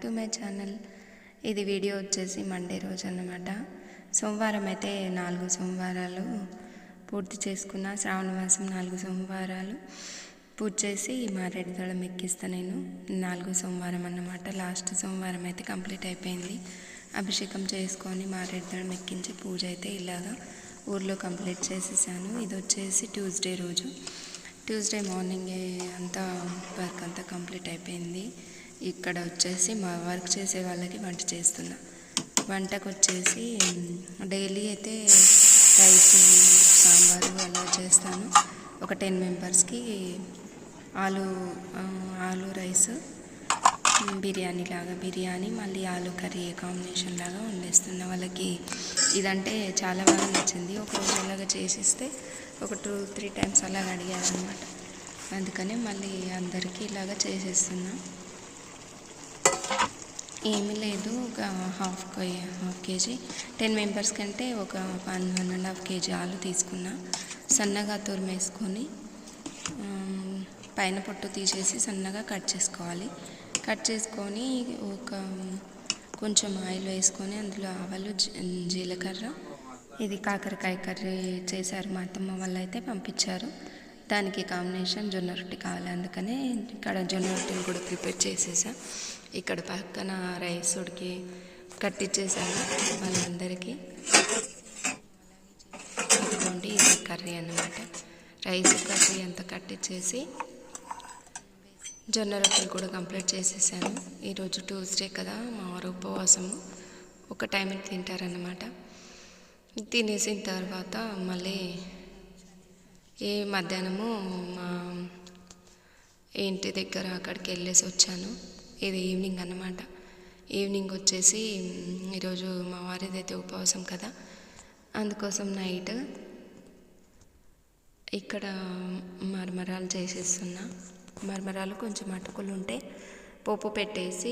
To my channel. ఇది video వచ్చేసి Monday రోజు అన్నమాట. సోమవారం అయితే 4 సోమవారాలు పూర్తి చేసుకున్న. శ్రావణ మాసం 4 సోమవారాలు పూజ చేసి మారేడుదళం ఎక్కిస్తా. నేను 4 సోమవారం అన్నమాట. లాస్ట్ సోమవారం అయితే కంప్లీట్ అయిపోయింది. అభిషేకం చేసుకొని మారేడుదళం ఎక్కించి పూజ అయితే ఇలాగా ఊర్లో కంప్లీట్ చేసేసాను. ఇది వచ్చేసి ట్యూస్డే రోజు. ట్యూస్డే మార్నింగే అంతా వర్క్ అంతా కంప్లీట్ అయిపోయింది. ఇక్కడ వచ్చేసి మా వర్క్ చేసే వాళ్ళకి వంట చేస్తున్నా. వంటకు వచ్చేసి డైలీ అయితే రైస్ సాంబారు అలా చేస్తాను. ఒక 10 మెంబర్స్కి ఆలు రైస్ బిర్యానీ మళ్ళీ ఆలు కర్రీ కాంబినేషన్ లాగా వండేస్తున్నా. వాళ్ళకి ఇదంటే చాలా బాగా నచ్చింది. ఒకరోజు అలాగా చేసిస్తే ఒక 2-3 టైమ్స్ అలాగ అడిగారనమాట. అందుకని మళ్ళీ అందరికీ ఇలాగ చేసేస్తున్నా. ఏమీ లేదు, ఒక హాఫ్ కేజీ 10 మెంబర్స్ కంటే ఒక 1.5 కేజీ ఆలు తీసుకున్నా. సన్నగా తురిమేసుకొని పైన పొట్టు తీసేసి సన్నగా కట్ చేసుకోవాలి. కట్ చేసుకొని కొంచెం ఆయిల్ వేసుకొని అందులో ఆవాలు జీలకర్ర, ఇది కాకరకాయ కర్రీ చేశారు మా అత్తమ్మ వాళ్ళు అయితే పంపించారు. దానికి కాంబినేషన్ జొన్న రొట్టె కావాలి. అందుకనే ఇక్కడ జొన్న రొట్టెని కూడా ప్రిపేర్ చేసేసా. ఇక్కడ పక్కన రైస్ ఉడికి కట్టించేసాను వాళ్ళందరికీ. ఇదిగోండి, ఇది కర్రీ అన్నమాట. రైస్ కర్రీ అంతా కట్టించేసి జొన్న రొట్టెలు కూడా కంప్లీట్ చేసేసాను. ఈరోజు ట్యూస్డే కదా, మా వారు ఉపవాసము, ఒక టైం తింటారన్నమాట. తినేసిన తర్వాత మళ్ళీ మధ్యాహ్నము మా ఇంటి దగ్గర అక్కడికి వెళ్ళేసి వచ్చాను. ఇది ఈవినింగ్ అన్నమాట. ఈవినింగ్ వచ్చేసి ఈరోజు మా వారిదైతే ఉపవాసం కదా, అందుకోసం నైట్ ఇక్కడ మరమరాలు చేసేస్తున్నా. మరమరాలు కొంచెం అటుకులు ఉంటే పోపు పెట్టేసి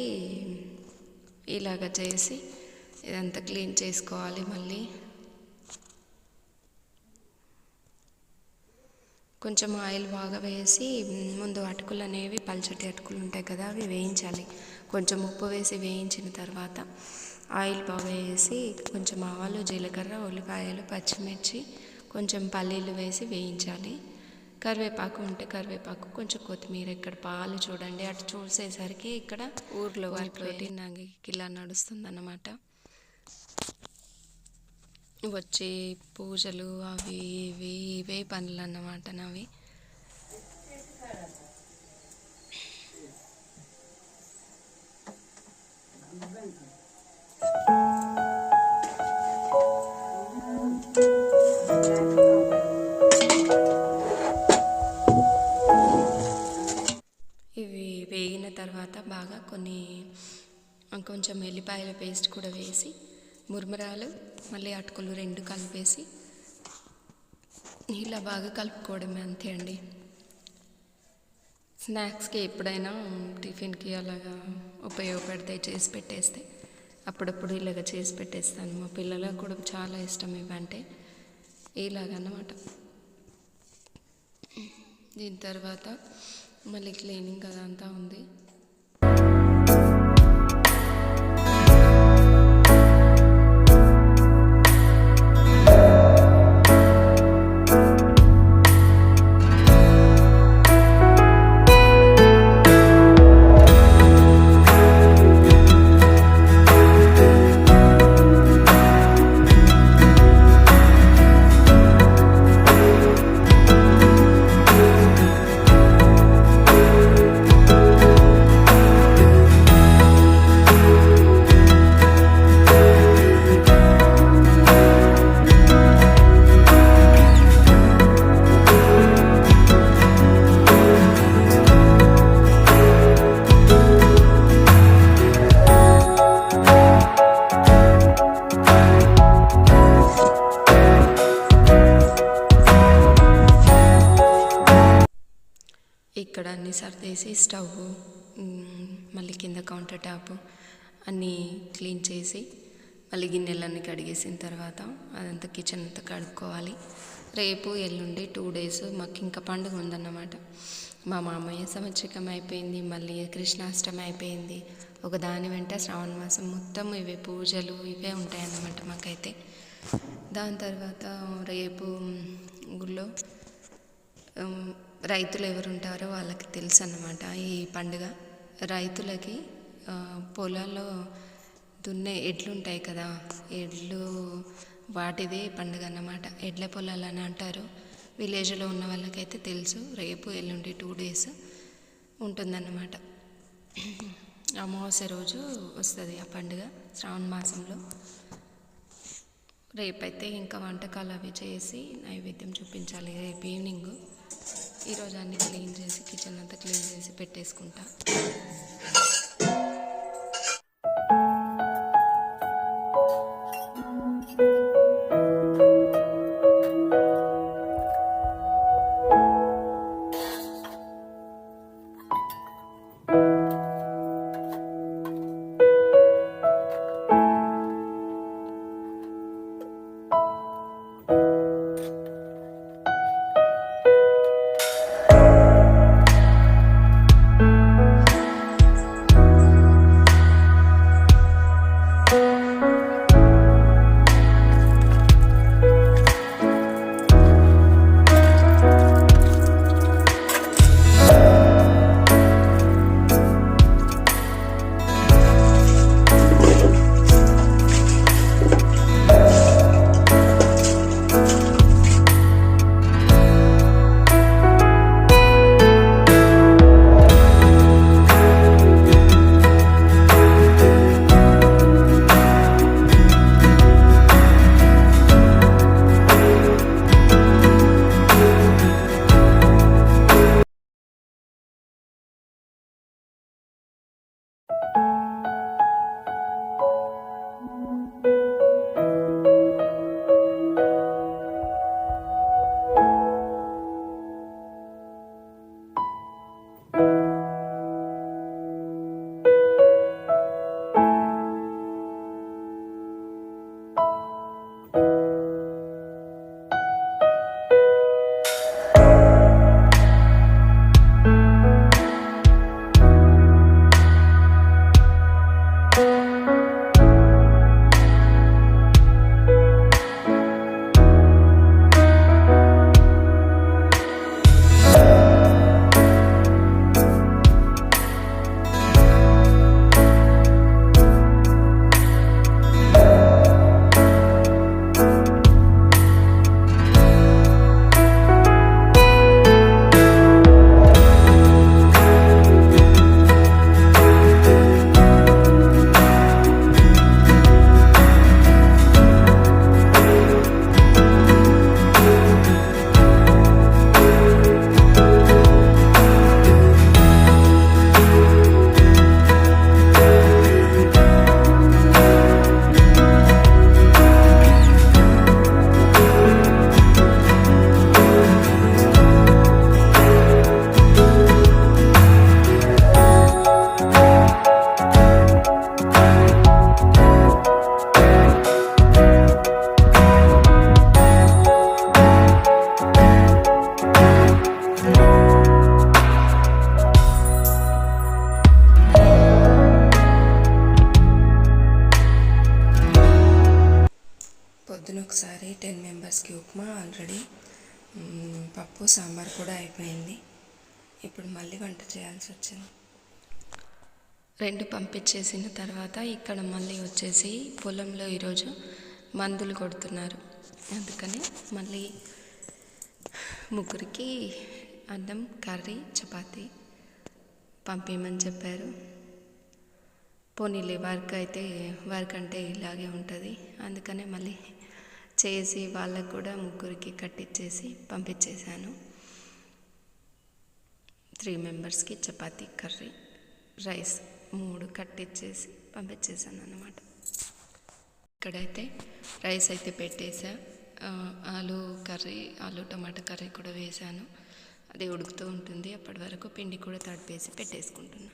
ఇలాగ చేసి ఇదంతా క్లీన్ చేసుకోవాలి. మళ్ళీ కొంచెం ఆయిల్ బాగా వేసి ముందు అటుకులు అనేవి పల్చటి అటుకులు ఉంటాయి కదా, అవి వేయించాలి. కొంచెం ఉప్పు వేసి వేయించిన తర్వాత ఆయిల్ బాగా వేసి కొంచెం ఆవాలు, జీలకర్ర, ఉల్లిపాయలు, పచ్చిమిర్చి, కొంచెం పల్లీలు వేసి వేయించాలి. కరివేపాకు ఉంటే కరివేపాకు, కొంచెం కొత్తిమీర. ఇక్కడ పాలు చూడండి, అటు చూసేసరికి ఇక్కడ ఊర్లో వాటితోటి నాకు ఇలా నడుస్తుందన్నమాట. వచ్చి పూజలు అవి ఇవే పనులు అన్నమాట నావి. ఇవి వేగిన తర్వాత బాగా కొంచెం ఎల్లిపాయల పేస్ట్ కూడా వేసి మురమరాలు మళ్ళీ అటుకులు 2 కలిపేసి ఇలా బాగా కలుపుకోవడమే, అంతే అండి. స్నాక్స్కి ఎప్పుడైనా టిఫిన్కి అలాగా ఉపయోగపడతాయి చేసి పెట్టేస్తే. అప్పుడప్పుడు ఇలాగ చేసి పెట్టేస్తాను. మా పిల్లలకు కూడా చాలా ఇష్టం ఇవంటే. ఇలాగన్నమాట. దీని తర్వాత మళ్ళీ క్లీనింగ్ అదంతా ఉంది. ఇక్కడ అన్నీ సర్దేసి స్టవ్ మళ్ళీ కింద కౌంటర్ టాప్ అన్నీ క్లీన్ చేసి మళ్ళీ గిన్నెలన్నీ కడిగేసిన తర్వాత అదంతా కిచెన్ అంతా కడుక్కోవాలి. రేపు ఎల్లుండి 2 డేస్ మాకు ఇంకా పండుగ ఉందన్నమాట. మా మామయ్య సంవత్సరికం అయిపోయింది, మళ్ళీ కృష్ణాష్టమి అయిపోయింది. ఒక దాని వెంట శ్రావణ మాసం మొత్తం ఇవే పూజలు ఇవే ఉంటాయన్నమాట మాకైతే. దాని తర్వాత రేపు ఊళ్ళో రైతులు ఎవరు ఉంటారో వాళ్ళకి తెలుసు అన్నమాట ఈ పండుగ. రైతులకి పొలాల్లో దున్నే ఎడ్లు ఉంటాయి కదా, ఎడ్లు వాటిదే పండుగ అన్నమాట. ఎడ్ల పొలాలు అని అంటారు. విలేజ్లో ఉన్న వాళ్ళకైతే తెలుసు. రేపు ఎల్లుండి 2 days ఉంటుందన్నమాట. అమావాస్య రోజు వస్తుంది ఆ పండుగ శ్రావణ మాసంలో. రేపైతే ఇంకా వంటకాలు అవి చేసి నైవేద్యం చూపించాలి రేపు ఈవినింగ్. ఈరోజు అన్నీ క్లీన్ చేసి కిచెన్ అంతా క్లీన్ చేసి పెట్టేసుకుంటా. పొద్దున ఒకసారి 10 members ఉప్మా ఆల్రెడీ, పప్పు సాంబార్ కూడా అయిపోయింది. ఇప్పుడు మళ్ళీ వంట చేయాల్సి వచ్చింది. 2 పంపించేసిన తర్వాత ఇక్కడ మళ్ళీ వచ్చేసి పొలంలో ఈరోజు మందులు కొడుతున్నారు. అందుకని మళ్ళీ ముగ్గురికి అన్నం, కర్రీ, చపాతీ పంపించమని చెప్పారు. పోనీలే, వర్క్ అంటే ఇలాగే ఉంటుంది. అందుకనే మళ్ళీ చేసి వాళ్ళకు కూడా ముగ్గురికి కట్టించేసి పంపించేశాను. 3 members చపాతీ, కర్రీ, రైస్ 3 కట్టించేసి పంపించేసాను అన్నమాట. ఇక్కడైతే రైస్ అయితే పెట్టేసా. ఆలు టమాటా కర్రీ కూడా వేసాను. అది ఉడుకుతూ ఉంటుంది. అప్పటి వరకు పిండి కూడా తడిపేసి పెట్టేసుకుంటున్నాను.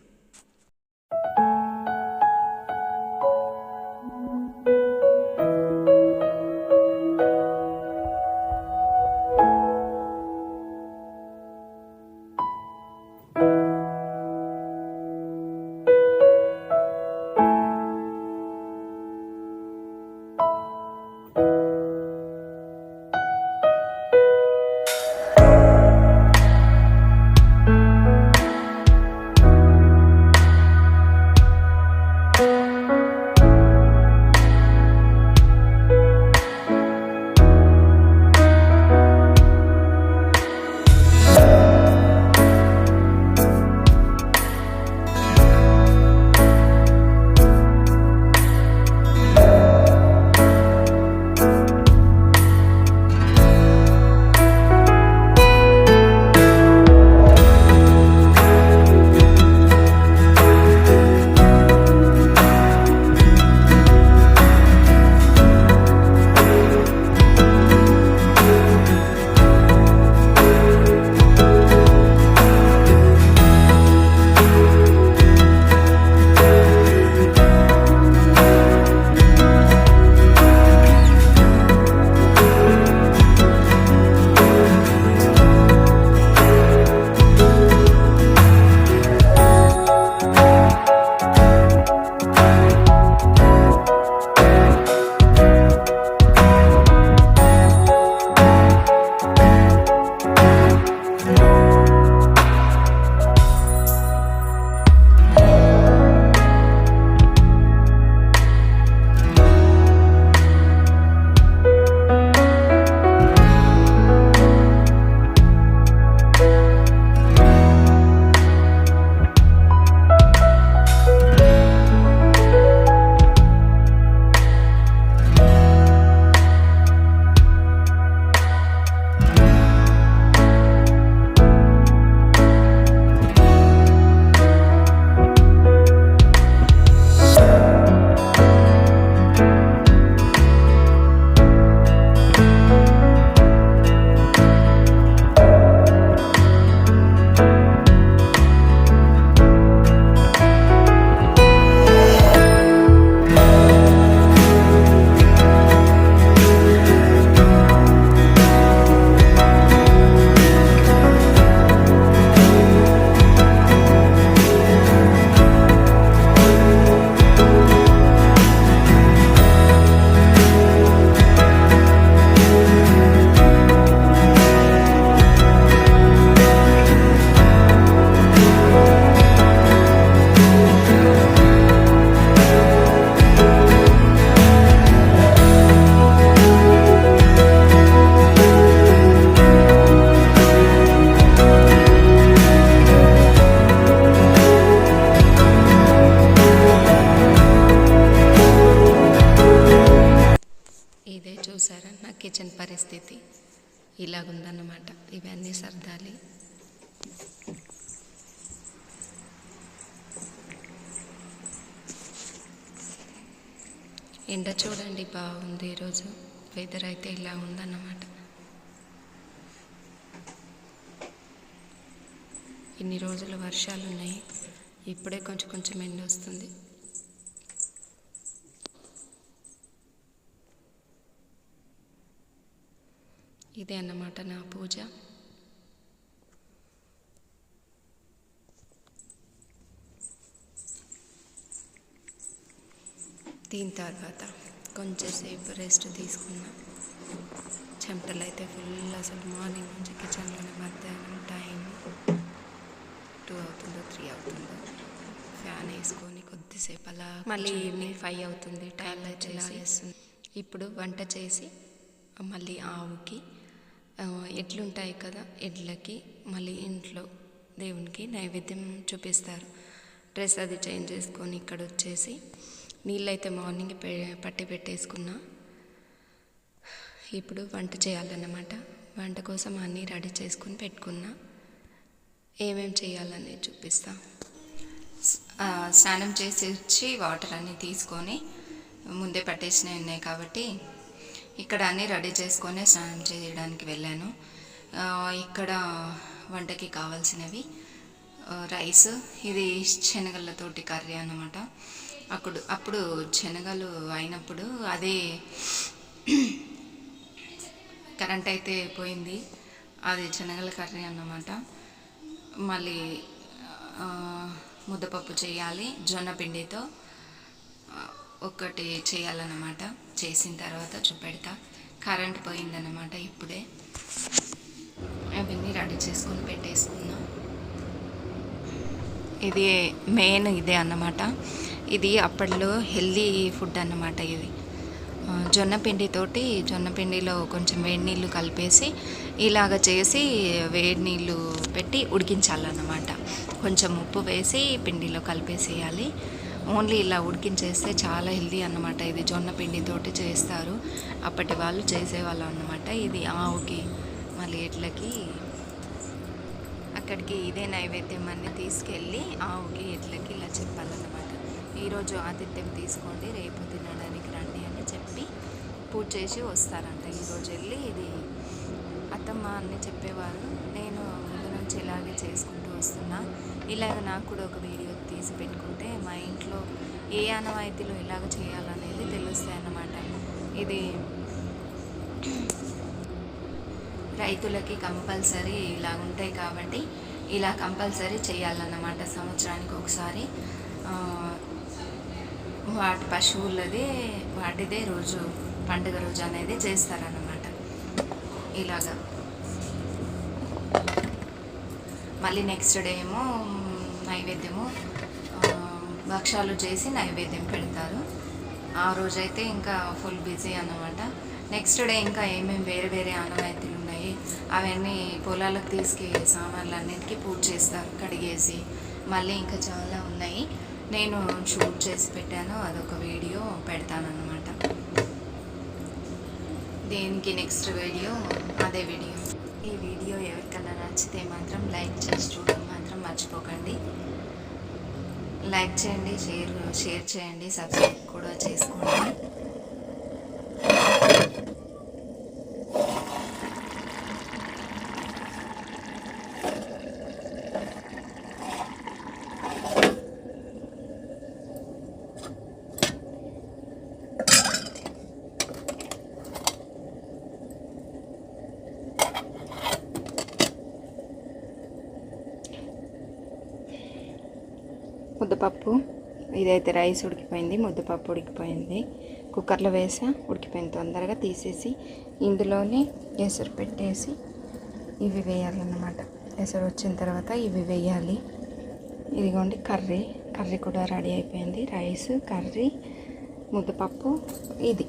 కిచెన్ పరిస్థితి ఇలాగుందన్నమాట. ఇవన్నీ సర్దాలి. ఎండ చూడండి బాగుంది. ఈరోజు వెదర్ అయితే ఇలా ఉందన్నమాట. ఇన్ని రోజులు వర్షాలు ఉన్నాయి, ఇప్పుడే కొంచెం కొంచెం ఎండ వస్తుంది. ఇదే అన్నమాట నా పూజ. దీని తర్వాత కొంచెంసేపు రెస్ట్ తీసుకున్నా. చెమటలు అయితే ఫుల్, అసలు మార్నింగ్ నుంచి కిచెన్లోనే. మధ్యాహ్నం టైం 2 అవుతుందో 3 అవుతుందో ఫ్యాన్ వేసుకొని కొద్దిసేపు అలా, మళ్ళీ ఈవినింగ్ 5 అవుతుంది. టైం అయితే ఇలా వేస్తుంది. ఇప్పుడు వంట చేసి మళ్ళీ ఆవుకి ఎడ్లుంటాయి కదా, ఎడ్లకి మళ్ళీ ఇంట్లో దేవునికి నైవేద్యం చూపిస్తారు. డ్రెస్ అది చేంజ్ చేసుకొని ఇక్కడ వచ్చేసి నీళ్ళైతే మార్నింగ్ పట్టి పెట్టేసుకున్నా. ఇప్పుడు వంట చేయాలన్నమాట. వంట కోసం అన్నీ రెడీ చేసుకొని పెట్టుకున్నా. ఏమేమి చేయాలని చూపిస్తా. స్నానం చేసి వచ్చి వాటర్ అన్నీ తీసుకొని ముందే పట్టేసినవి ఉన్నాయి కాబట్టి ఇక్కడ అన్నీ రెడీ చేసుకొని స్నానం చేయడానికి వెళ్ళాను. ఇక్కడ వంటకి కావాల్సినవి రైస్, ఇది శనగలతోటి కర్రీ అన్నమాట. అప్పుడు శనగలు అయినప్పుడు అదే కరెంట్ అయితే పోయింది. అది శనగల కర్రీ అన్నమాట. మళ్ళీ ముద్దపప్పు చేయాలి, జొన్న పిండితో ఒకటి చేయాలన్నమాట. చేసిన తర్వాత చూపెడతా. కరెంట్ పోయిందన్నమాట ఇప్పుడే. అవన్నీ రెడీ చేసుకొని పెట్టేసుకున్నా. ఇది మెయిన్ ఇదే అన్నమాట. ఇది అప్పట్లో హెల్దీ ఫుడ్ అన్నమాట. ఇది జొన్న పిండిలో కొంచెం వేడి నీళ్ళు కలిపేసి ఇలాగ చేసి వేడి నీళ్ళు పెట్టి ఉడికించాలన్నమాట. కొంచెం ఉప్పు వేసి పిండిలో కలిపేసేయాలి. ఓన్లీ ఇలా ఉడికించేస్తే చాలా హెల్దీ అన్నమాట. ఇది జొన్న పిండితోటి చేస్తారు, అప్పటి వాళ్ళు చేసేవాళ్ళు అన్నమాట. ఇది ఆవుకి మళ్ళీ ఎడ్లకి అక్కడికి ఇదే నైవేద్యం అన్ని తీసుకెళ్ళి ఆవుకి ఎడ్లకి ఇలా చెప్పాలన్నమాట. ఈరోజు ఆతిథ్యం తీసుకోండి, రేపు తినడానికి రండి అని చెప్పి పూజ చేసి వస్తారంట. ఈరోజు వెళ్ళి ఇది అత్తమ్మ అని చెప్పేవారు. నేను ముందు నుంచి ఇలాగే చేసుకుంటూ వస్తున్నా. ఇలాగ నాకు కూడా ఒక వీడియో తీసి పెట్టుకుంటే మా ఇంట్లో ఏ ఆనవాయితీలో ఇలాగ చేయాలనేది తెలుస్తాయి అన్నమాట. ఇది రైతులకి కంపల్సరీ ఇలా ఉంటాయి కాబట్టి ఇలా కంపల్సరీ చేయాలన్నమాట. సంవత్సరానికి ఒకసారి వాటి పశువులదే వాటిదే రోజు పండుగ రోజు అనేది చేస్తారన్నమాట. ఇలాగా మళ్ళీ నెక్స్ట్ డే ఏమో నైవేద్యము భక్షాలు చేసి నైవేద్యం పెడతారు. ఆ రోజైతే ఇంకా ఫుల్ బిజీ అన్నమాట. నెక్స్ట్ డే ఇంకా ఏమేమి వేరే వేరే ఆనవాయితీలు ఉన్నాయి అవన్నీ పొలాలకు తీసుకెళ్ళి సామాన్లన్నింటికి పూజ చేస్తారు కడిగేసి. మళ్ళీ ఇంకా చాలా ఉన్నాయి, నేను షూట్ చేసి పెట్టాను, అదొక వీడియో పెడతానన్నమాట. దీనికి నెక్స్ట్ వీడియో అదే వీడియో. ఈ వీడియో ఎవరికైనా నచ్చితే మాత్రం లైక్ చేసి చూడడం మాత్రం మర్చిపోకండి. లైక్ చేయండి, షేర్ చేయండి, సబ్స్క్రైబ్ కూడా చేసుకోండి. ముద్దపప్పు ఇదైతే రైస్ ఉడికిపోయింది, ముద్దపప్పు ఉడికిపోయింది. కుక్కర్లో వేసా, ఉడికిపోయింది. తొందరగా తీసేసి ఇందులోనే ఎసరు పెట్టేసి ఇవి వేయాలన్నమాట. ఎసరు వచ్చిన తర్వాత ఇవి వేయాలి. ఇదిగోండి కర్రీ కూడా రెడీ అయిపోయింది. రైస్, కర్రీ, ముద్దపప్పు, ఇది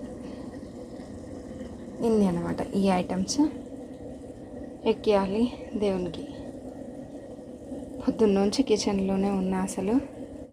ఇన్ని అన్నమాట. ఈ ఐటమ్స్ ఎక్కియాలి దేవునికి. పొద్దున్న నుంచి కిచెన్లోనే ఉన్నా, అసలు